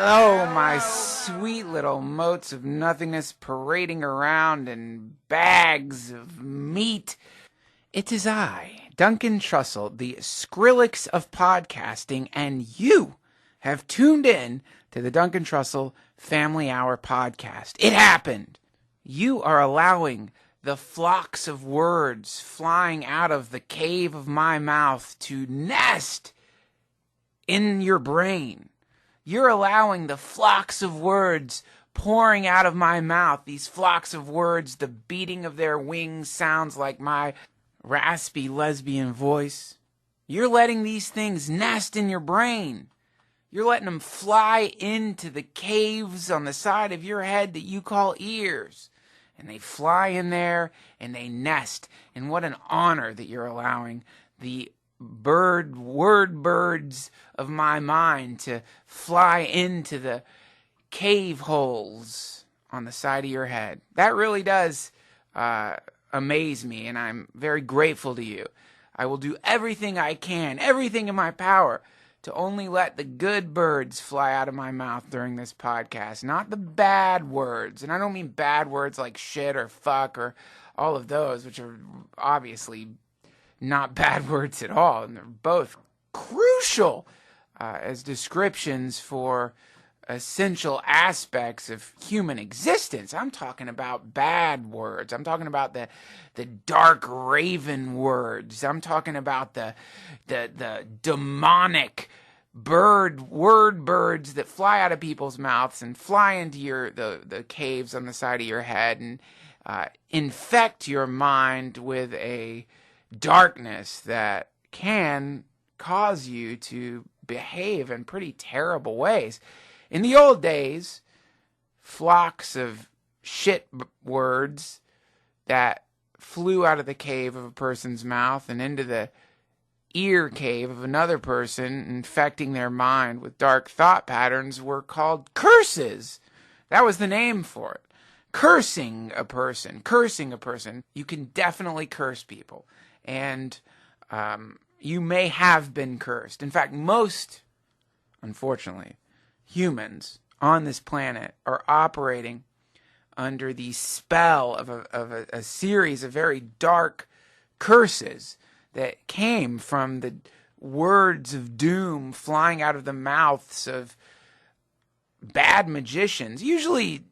Hello, my sweet little motes of nothingness parading around in bags of meat. It is I, Duncan Trussell, the Skrillex of podcasting, and you have tuned in to the Duncan Trussell Family Hour podcast. It happened. You are allowing the flocks of words flying out of the cave of my mouth to nest in your brain. You're allowing the flocks of words pouring out of my mouth. These flocks of words, the beating of their wings sounds like my raspy lesbian voice. You're letting these things nest in your brain. You're letting them fly into the caves on the side of your head that you call ears. And they fly in there and they nest. And what an honor that you're allowing the word birds of my mind to fly into the cave holes on the side of your head. That really does amaze me, and I'm very grateful to you. I will do everything I can, everything in my power, to only let the good birds fly out of my mouth during this podcast, not the bad words. And I don't mean bad words like shit or fuck or all of those, which are obviously not bad words at all, and they're both crucial as descriptions for essential aspects of human existence. I'm talking about bad words. I'm talking about the dark raven words. I'm talking about the demonic word birds that fly out of people's mouths and fly into the caves on the side of your head and infect your mind with a darkness that can cause you to behave in pretty terrible ways. In the old days, flocks of shit words that flew out of the cave of a person's mouth and into the ear cave of another person, infecting their mind with dark thought patterns, were called curses. That was the name for it. Cursing a person. You can definitely curse people. And you may have been cursed. In fact, most, unfortunately, humans on this planet are operating under the spell of a series of very dark curses that came from the words of doom flying out of the mouths of bad magicians, usually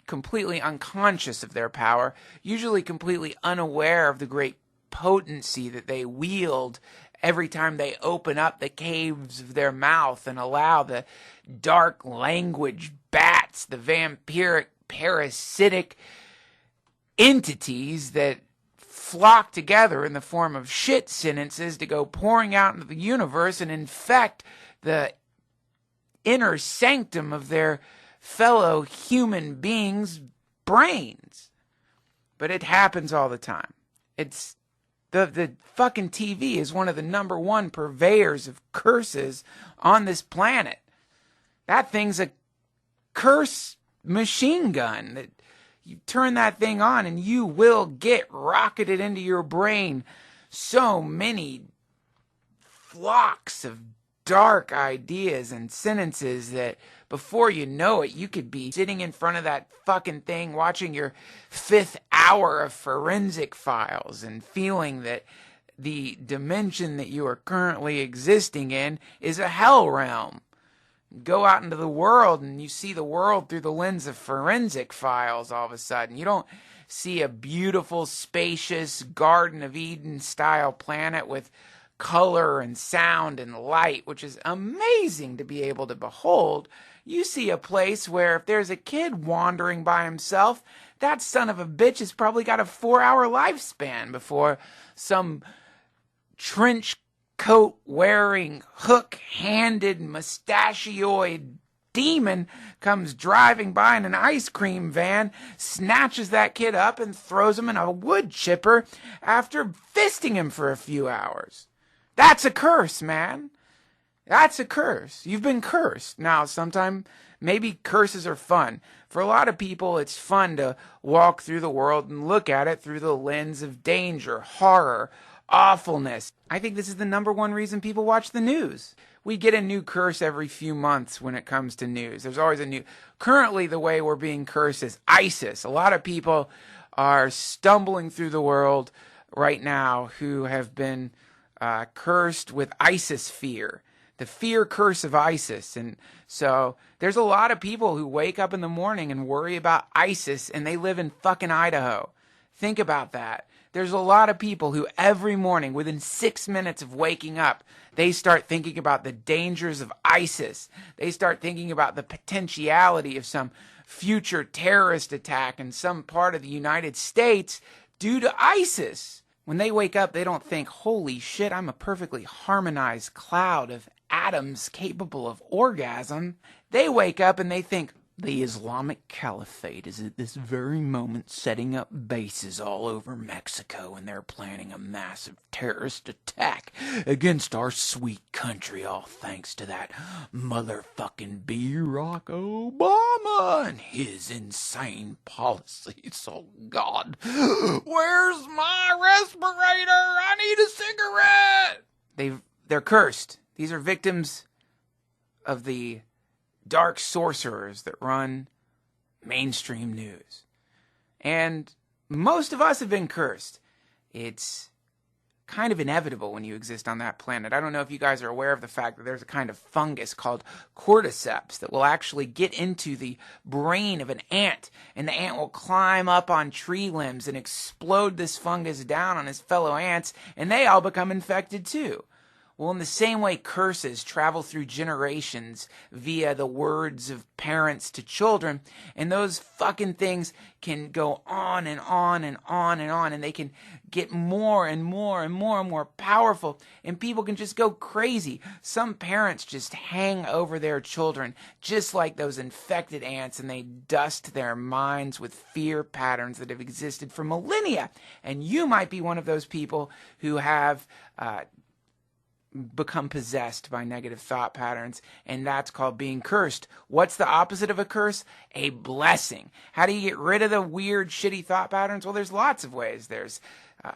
completely unconscious of their power, usually completely unaware of the great potency that they wield every time they open up the caves of their mouth and allow the dark language bats, the vampiric parasitic entities that flock together in the form of shit sentences to go pouring out into the universe and infect the inner sanctum of their fellow human beings' brains. But it happens all the time. It's the fucking TV is one of the number one purveyors of curses on this planet. That thing's a curse machine gun. That you turn that thing on and you will get rocketed into your brain so many flocks of dark ideas and sentences that before you know it, you could be sitting in front of that fucking thing watching your 5th hour of Forensic Files and feeling that the dimension that you are currently existing in is a hell realm. Go out into the world and you see the world through the lens of Forensic Files all of a sudden. You don't see a beautiful, spacious Garden of Eden style planet with color and sound and light, which is amazing to be able to behold. You see a place where if there's a kid wandering by himself, that son of a bitch has probably got a 4-hour lifespan before some trench coat wearing, hook-handed, mustachioid demon comes driving by in an ice cream van, snatches that kid up and throws him in a wood chipper after fisting him for a few hours. That's a curse, man. That's a curse. You've been cursed. Now, sometimes maybe curses are fun. For a lot of people, it's fun to walk through the world and look at it through the lens of danger, horror, awfulness. I think this is the number one reason people watch the news. we get a new curse every few months when it comes to news. There's always a new. Currently, the way we're being cursed is ISIS. A lot of people are stumbling through the world right now who have been cursed with ISIS fear, the fear curse of ISIS. And so there's a lot of people who wake up in the morning and worry about ISIS, and they live in fucking Idaho. Think about that. There's a lot of people who every morning, within 6 minutes of waking up, they start thinking about the dangers of ISIS. They start thinking about the potentiality of some future terrorist attack in some part of the United States due to ISIS. When they wake up, they don't think, holy shit, I'm a perfectly harmonized cloud of atoms capable of orgasm. They wake up and they think, the Islamic Caliphate is at this very moment setting up bases all over Mexico, and they're planning a massive terrorist attack against our sweet country, all thanks to that motherfucking Barack Obama and his insane policies. Oh, God. Where's my respirator? I need a cigarette! They're cursed. These are victims of the dark sorcerers that run mainstream news. And most of us have been cursed. It's kind of inevitable when you exist on that planet. I don't know if you guys are aware of the fact that there's a kind of fungus called cordyceps that will actually get into the brain of an ant, and the ant will climb up on tree limbs and explode this fungus down on his fellow ants, and they all become infected too. Well, in the same way curses travel through generations via the words of parents to children, and those fucking things can go on and on and on and on, and they can get more and more and more and more powerful, and people can just go crazy. Some parents just hang over their children just like those infected ants, and they dust their minds with fear patterns that have existed for millennia. And you might be one of those people who have become possessed by negative thought patterns, and that's called being cursed. What's the opposite of a curse? A blessing. How do you get rid of the weird, shitty thought patterns? Well, there's lots of ways. There's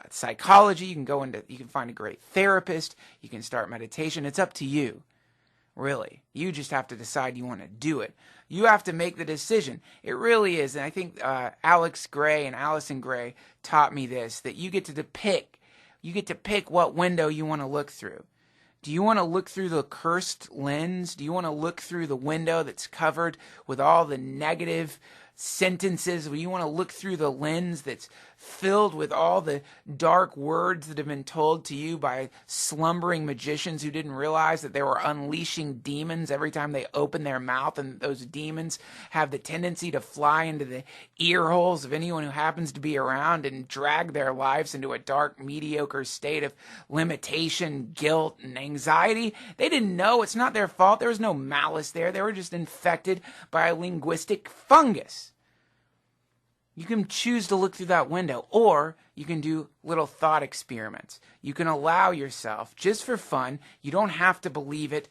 psychology. You can find a great therapist. You can start meditation. It's up to you, really. You just have to decide you want to do it. You have to make the decision. It really is. And I think Alex Gray and Allison Gray taught me this, that you get to pick. You get to pick what window you want to look through. Do you want to look through the cursed lens? Do you want to look through the window that's covered with all the negative sentences? Do you want to look through the lens that's filled with all the dark words that have been told to you by slumbering magicians who didn't realize that they were unleashing demons every time they open their mouth, and those demons have the tendency to fly into the ear holes of anyone who happens to be around and drag their lives into a dark, mediocre state of limitation, guilt, and anxiety? They didn't know. It's not their fault. There was no malice there. They were just infected by a linguistic fungus. You can choose to look through that window, or you can do little thought experiments. You can allow yourself, just for fun, you don't have to believe it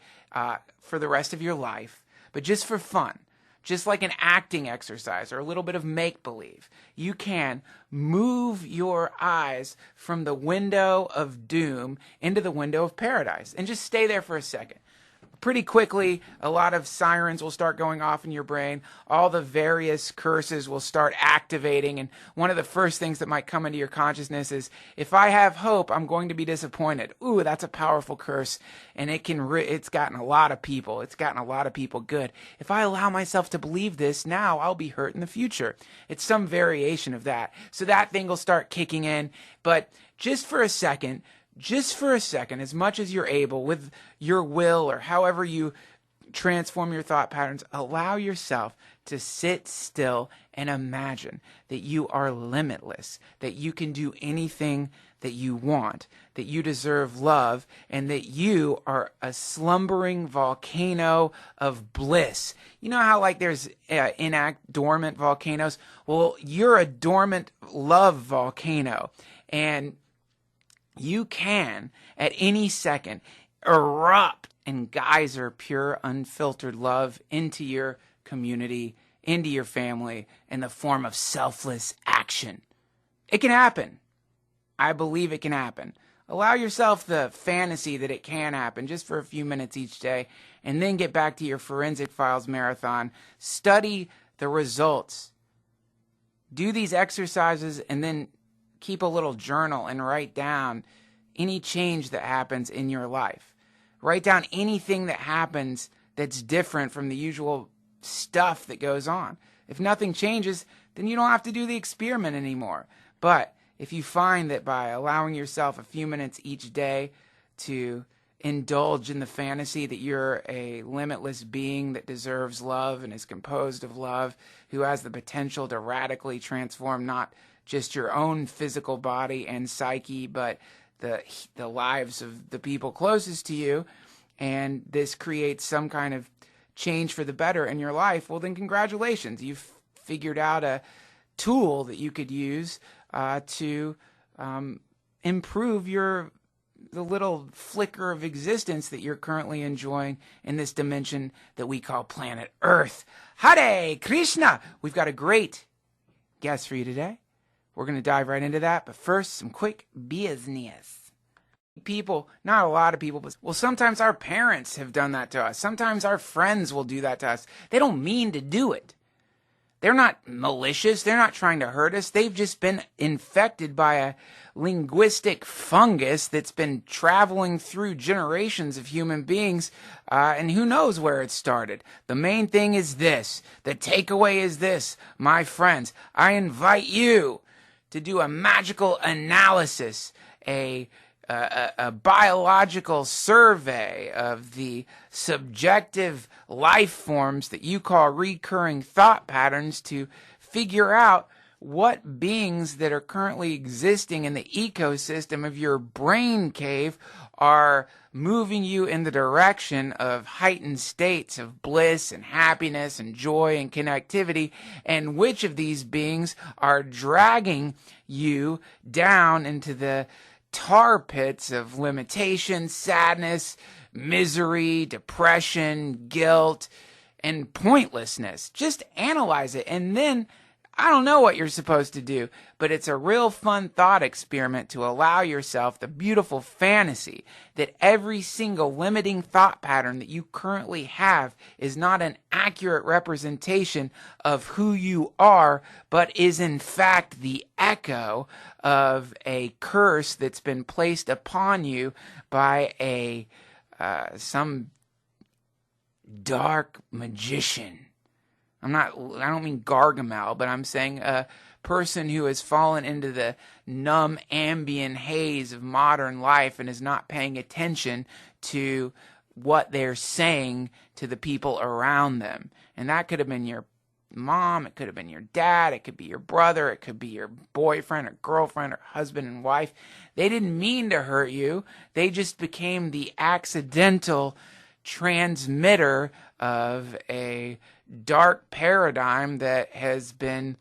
for the rest of your life, but just for fun, just like an acting exercise or a little bit of make-believe, you can move your eyes from the window of doom into the window of paradise, and just stay there for a second. Pretty quickly, a lot of sirens will start going off in your brain. All the various curses will start activating. And one of the first things that might come into your consciousness is, if I have hope, I'm going to be disappointed. Ooh, that's a powerful curse. And it's gotten a lot of people. It's gotten a lot of people good. If I allow myself to believe this now, I'll be hurt in the future. It's some variation of that. So that thing will start kicking in. But just for a second, as much as you're able, with your will or however you transform your thought patterns, allow yourself to sit still and imagine that you are limitless, that you can do anything that you want, that you deserve love, and that you are a slumbering volcano of bliss. You know how there's dormant volcanoes? Well, you're a dormant love volcano, and you can, at any second, erupt and geyser pure, unfiltered love into your community, into your family, in the form of selfless action. It can happen. I believe it can happen. Allow yourself the fantasy that it can happen just for a few minutes each day, and then get back to your forensic files marathon. Study the results. Do these exercises and then keep a little journal and write down any change that happens in your life. Write down anything that happens that's different from the usual stuff that goes on. If nothing changes, then you don't have to do the experiment anymore. But if you find that by allowing yourself a few minutes each day to indulge in the fantasy that you're a limitless being that deserves love and is composed of love, who has the potential to radically transform not just your own physical body and psyche, but the lives of the people closest to you, and this creates some kind of change for the better in your life, well, then congratulations. You've figured out a tool that you could use to improve the little flicker of existence that you're currently enjoying in this dimension that we call planet Earth. Hare Krishna! We've got a great guest for you today. We're going to dive right into that, but first, some quick business. People, not a lot of people, but well, sometimes our parents have done that to us. Sometimes our friends will do that to us. They don't mean to do it. They're not malicious. They're not trying to hurt us. They've just been infected by a linguistic fungus that's been traveling through generations of human beings, and who knows where it started. The main thing is this. The takeaway is this, my friends. I invite you to do a magical analysis, a biological survey of the subjective life forms that you call recurring thought patterns to figure out what beings that are currently existing in the ecosystem of your brain cave are moving you in the direction of heightened states of bliss and happiness and joy and connectivity, and which of these beings are dragging you down into the tar pits of limitation, sadness, misery, depression, guilt, and pointlessness. Just analyze it, and then I don't know what you're supposed to do, but it's a real fun thought experiment to allow yourself the beautiful fantasy that every single limiting thought pattern that you currently have is not an accurate representation of who you are, but is in fact the echo of a curse that's been placed upon you by some dark magician. I don't mean Gargamel, but I'm saying a person who has fallen into the numb ambient haze of modern life and is not paying attention to what they're saying to the people around them. And that could have been your mom, it could have been your dad, it could be your brother, it could be your boyfriend or girlfriend or husband and wife. They didn't mean to hurt you. They just became the accidental transmitter of a dark paradigm that has been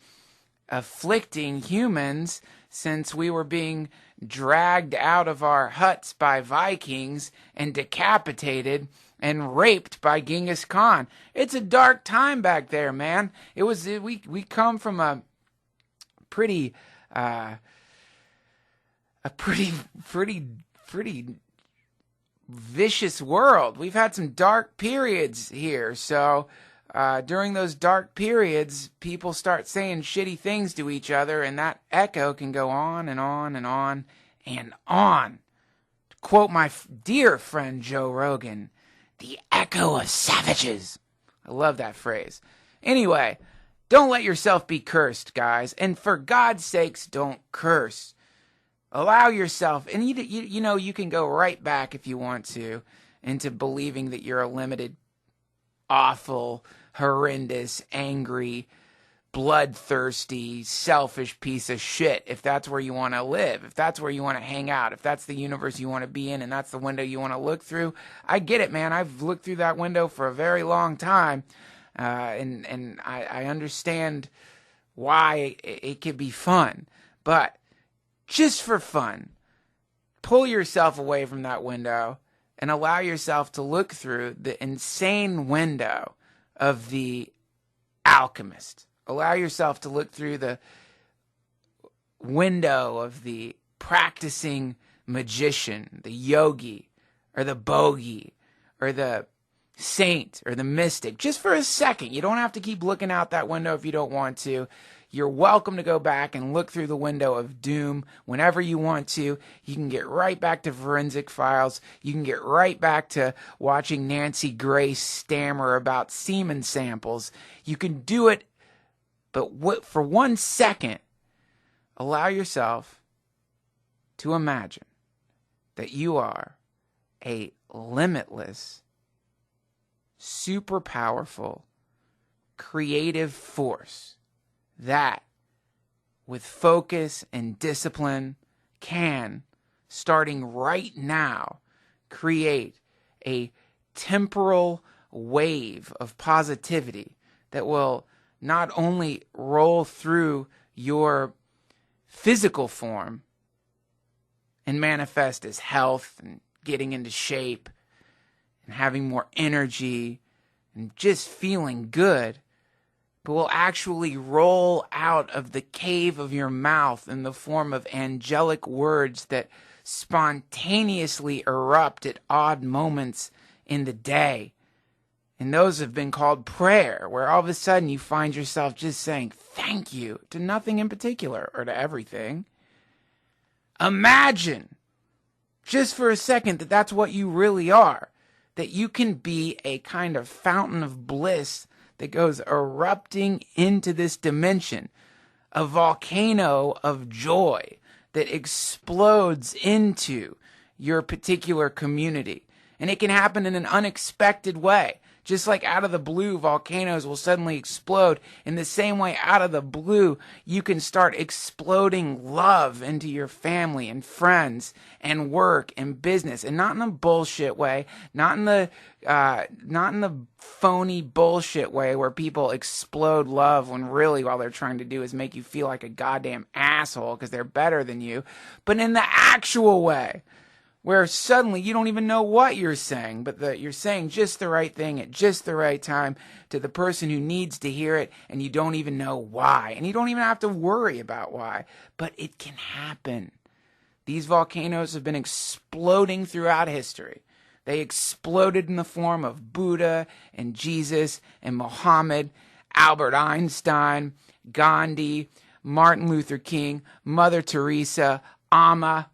afflicting humans since we were being dragged out of our huts by Vikings and decapitated and raped by Genghis Khan. It's a dark time back there, man. We come from a pretty vicious world. We've had some dark periods here, so during those dark periods, people start saying shitty things to each other, and that echo can go on and on and on and on. To quote my dear friend Joe Rogan, the echo of savages. I love that phrase. Anyway, don't let yourself be cursed, guys, and for God's sakes, don't curse. Allow yourself, and you can go right back if you want to, into believing that you're a limited, awful, horrendous, angry, bloodthirsty, selfish piece of shit, if that's where you want to live, if that's where you want to hang out, if that's the universe you want to be in, and that's the window you want to look through. I get it, man. I've looked through that window for a very long time, and I understand why it can be fun, but just for fun, pull yourself away from that window and allow yourself to look through the insane window of the alchemist. Allow yourself to look through the window of the practicing magician, the yogi, or the bogey, or the saint, or the mystic, just for a second. You don't have to keep looking out that window if you don't want to. You're welcome to go back and look through the window of doom whenever you want to. You can get right back to Forensic Files. You can get right back to watching Nancy Grace stammer about semen samples. You can do it, but for 1 second, allow yourself to imagine that you are a limitless, super powerful, creative force that, with focus and discipline, can, starting right now, create a temporal wave of positivity that will not only roll through your physical form and manifest as health and getting into shape and having more energy and just feeling good, but will actually roll out of the cave of your mouth in the form of angelic words that spontaneously erupt at odd moments in the day. And those have been called prayer, where all of a sudden you find yourself just saying thank you to nothing in particular or to everything. Imagine, just for a second, that that's what you really are. That you can be a kind of fountain of bliss that goes erupting into this dimension, a volcano of joy that explodes into your particular community. And it can happen in an unexpected way. Just like out of the blue, volcanoes will suddenly explode. In the same way, out of the blue, you can start exploding love into your family and friends and work and business, and not in a bullshit way, not in the phony bullshit way where people explode love when really all they're trying to do is make you feel like a goddamn asshole because they're better than you, but in the actual way, where suddenly you don't even know what you're saying, but you're saying just the right thing at just the right time to the person who needs to hear it, and you don't even know why. And you don't even have to worry about why, but it can happen. These volcanoes have been exploding throughout history. They exploded in the form of Buddha and Jesus and Muhammad, Albert Einstein, Gandhi, Martin Luther King, Mother Teresa, Amma,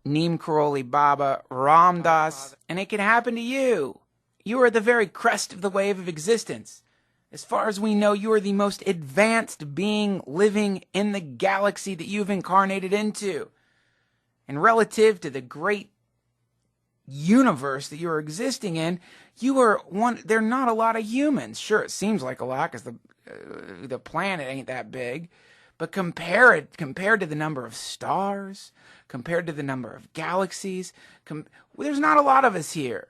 Neem Karoli Baba, Ram Dass, and it can happen to you. You are at the very crest of the wave of existence. As far as we know, you are the most advanced being living in the galaxy that you've incarnated into. And relative to the great universe that you're existing in, you are one. There are not a lot of humans. Sure, it seems like a lot because the planet ain't that big. But compared to the number of stars, compared to the number of galaxies, there's not a lot of us here.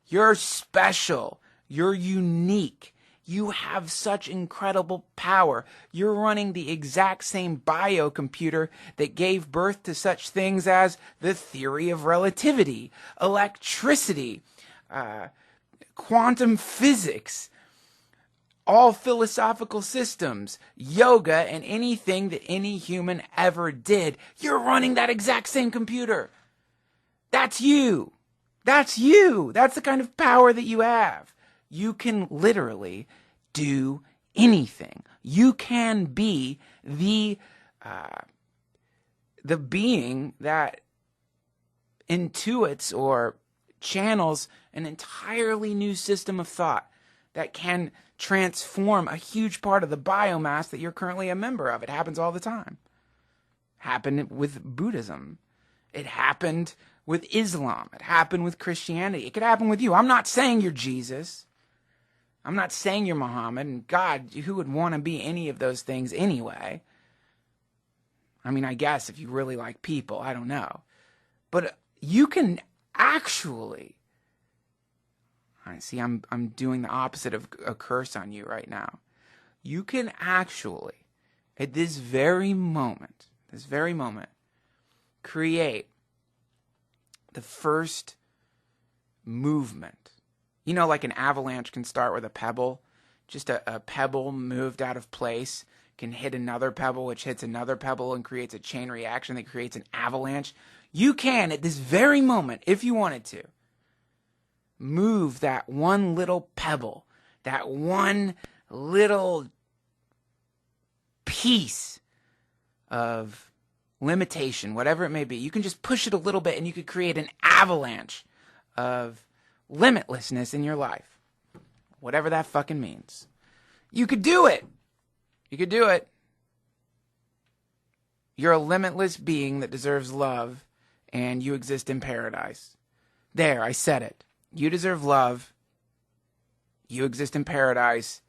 You're special. You're unique. You have such incredible power. You're running the exact same biocomputer that gave birth to such things as the theory of relativity, electricity, quantum physics, all philosophical systems, yoga, and anything that any human ever did. You're running that exact same computer. That's you. That's you. That's the kind of power that you have. You can literally do anything. You can be the being that intuits or channels an entirely new system of thought that can transform a huge part of the biomass that you're currently a member of. It happens all the time. Happened with Buddhism. It happened with Islam. It happened with Christianity. It could happen with you. I'm not saying you're Jesus. I'm not saying you're Muhammad. And God, who would want to be any of those things anyway? I mean, I guess if you really like people, I don't know. But you can actually... I see, I'm doing the opposite of a curse on you right now. You can actually, at this very moment, create the first movement. You know, like an avalanche can start with a pebble. Just a pebble moved out of place can hit another pebble, which hits another pebble and creates a chain reaction that creates an avalanche. You can, at this very moment, if you wanted to, move that one little pebble, that one little piece of limitation, whatever it may be. You can just push it a little bit and you could create an avalanche of limitlessness in your life. Whatever that fucking means. You could do it. You could do it. You're a limitless being that deserves love, and you exist in paradise. There, I said it. You deserve love. You exist in paradise,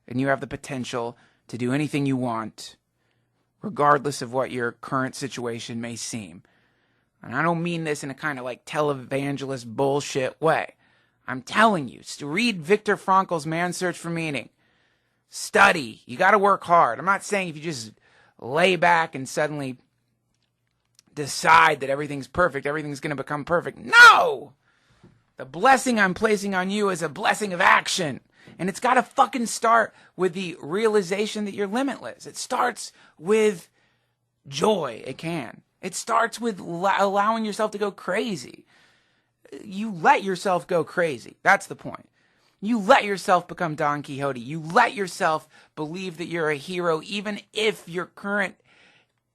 and you have the potential to do anything you want, regardless of what your current situation may seem. And I don't mean this in a kind of like televangelist bullshit way. I'm telling you, read Viktor Frankl's Man's Search for Meaning. Study. You got to work hard. I'm not saying if you just lay back and suddenly decide that everything's perfect, everything's going to become perfect. No! The blessing I'm placing on you is a blessing of action. And it's got to fucking start with the realization that you're limitless. It starts with joy. It can. It starts with allowing yourself to go crazy. You let yourself go crazy. That's the point. You let yourself become Don Quixote. You let yourself believe that you're a hero, even if your current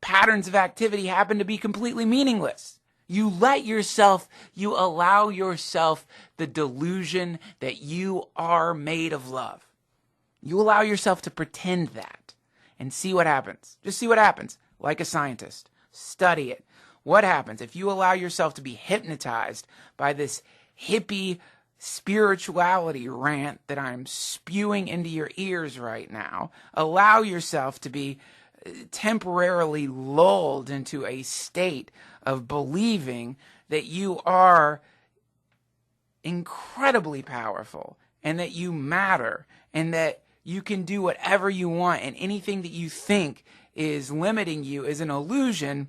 patterns of activity happen to be completely meaningless. You allow yourself the delusion that you are made of love. You allow yourself to pretend that and see what happens. Just see what happens. Like a scientist. Study it. What happens if you allow yourself to be hypnotized by this hippie spirituality rant that I'm spewing into your ears right now? Allow yourself to be temporarily lulled into a state of believing that you are incredibly powerful and that you matter and that you can do whatever you want, and anything that you think is limiting you is an illusion.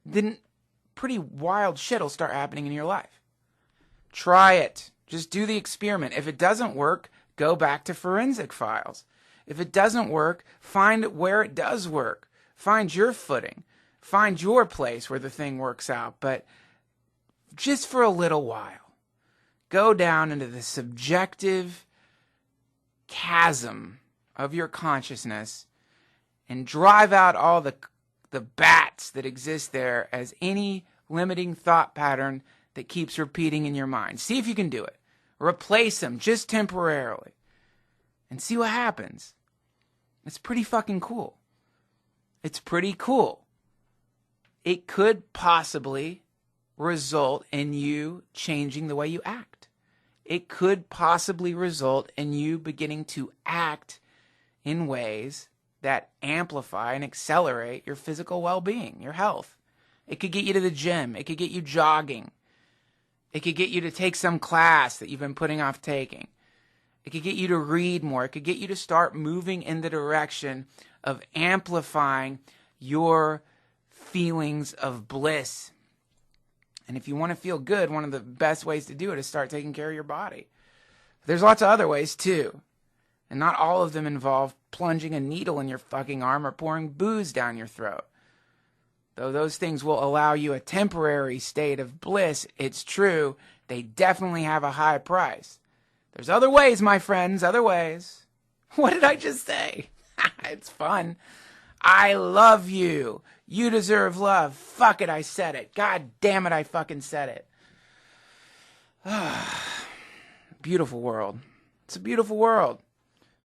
Then pretty wild shit will start happening in your life. Try it. Just do the experiment. If it doesn't work, go back to forensic files. If it doesn't work, find where it does work. Find your footing. Find your place where the thing works out. But just for a little while, go down into the subjective chasm of your consciousness and drive out all the bats that exist there as any limiting thought pattern that keeps repeating in your mind. See if you can do it. Replace them just temporarily and see what happens. It's pretty fucking cool. It's pretty cool. It could possibly result in you changing the way you act. It could possibly result in you beginning to act in ways that amplify and accelerate your physical well-being, your health. It could get you to the gym. It could get you jogging. It could get you to take some class that you've been putting off taking. It could get you to read more. It could get you to start moving in the direction of amplifying your feelings of bliss. And if you want to feel good, one of the best ways to do it is start taking care of your body. There's lots of other ways too. And not all of them involve plunging a needle in your fucking arm or pouring booze down your throat. Though those things will allow you a temporary state of bliss, it's true, they definitely have a high price. There's other ways, my friends, other ways. What did I just say? It's fun. I love you. You deserve love. Fuck it, I said it. God damn it, I fucking said it. Beautiful world. It's a beautiful world.